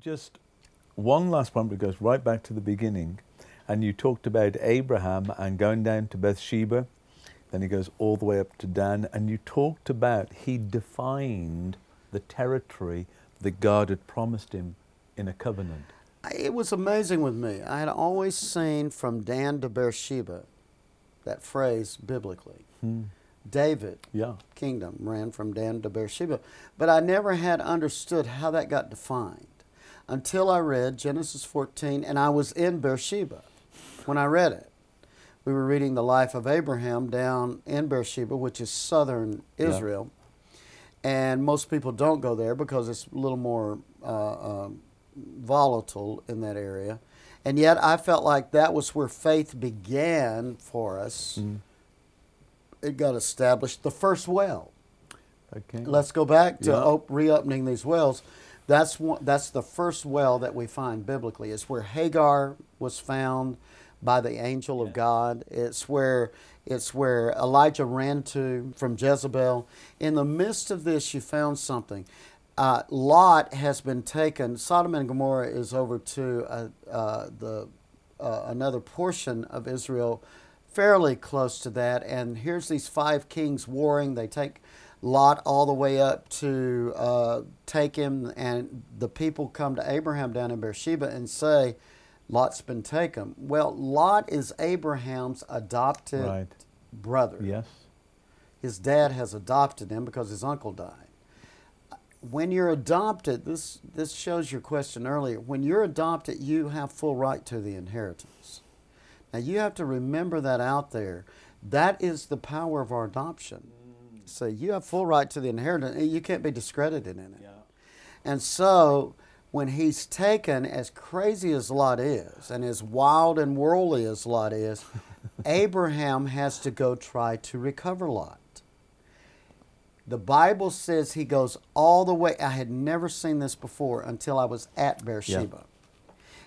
Just one last point, but it goes right back to the beginning. And you talked about Abraham and going down to Bathsheba. Then he goes all the way up to Dan. And you talked about he defined the territory that God had promised him in a covenant. It was amazing with me. I had always seen from Dan to Beersheba, that phrase biblically. David, Yeah. kingdom, ran from Dan to Beersheba. But I never had understood how that got defined until I read Genesis 14, and I was in Beersheba when I read it. We were reading the life of Abraham down in Beersheba, which is southern Israel. And most people don't go there because it's a little more volatile in that area. And yet I felt like that was where faith began for us. It got established. The first well. Okay. Let's go back to reopening these wells. That's the first well that we find biblically. It's where Hagar was found by the angel of God. It's where Elijah ran to from Jezebel. In the midst of this, you found something. Lot has been taken. Sodom and Gomorrah is over to another portion of Israel, fairly close to that. And here's these 5 kings warring. They take Lot all the way up to take him, and the people come to Abraham down in Beersheba and say, Lot's been taken. Well, Lot is Abraham's adopted brother. Yes. His dad has adopted him because his uncle died. When you're adopted, this shows your question earlier. When you're adopted, you have full right to the inheritance. Now, you have to remember that out there. That is the power of our adoption. So you have full right to the inheritance, and you can't be discredited in it. Yeah. And so when he's taken, as crazy as Lot is, and as wild and worldly as Lot is, Abraham has to go try to recover Lot. The Bible says he goes all the way. I had never seen this before until I was at Beersheba.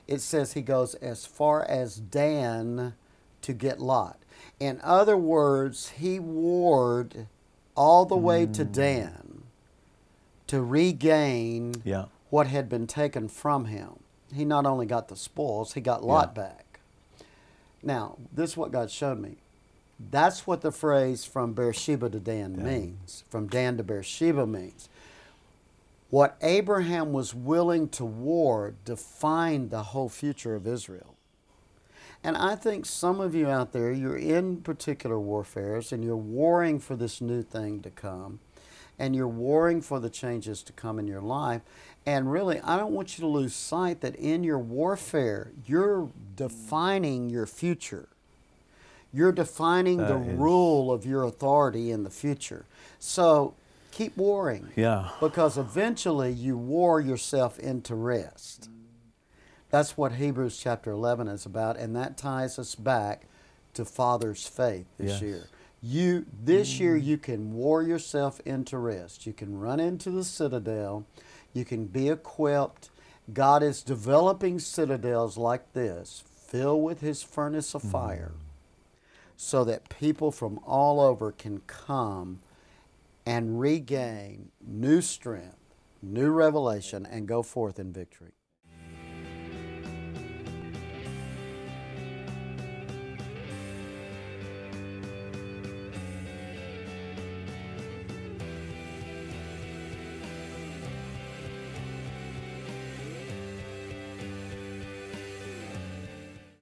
It says he goes as far as Dan to get Lot. In other words, he warred all the way to Dan to regain what had been taken from him. He not only got the spoils, he got Lot back. Now, this is what God showed me. That's what the phrase from Beersheba to Dan means. From Dan to Beersheba means. What Abraham was willing to war defined the whole future of Israel. And I think some of you out there, you're in particular warfares and you're warring for this new thing to come. And you're warring for the changes to come in your life. And really, I don't want you to lose sight that in your warfare, you're defining your future. You're defining the rule of your authority in the future. So keep warring. Yeah. Because eventually you war yourself into rest. That's what Hebrews chapter 11 is about, and that ties us back to Father's faith this year. This year you can war yourself into rest. You can run into the citadel. You can be equipped. God is developing citadels like this, filled with His furnace of fire, so that people from all over can come and regain new strength, new revelation, and go forth in victory.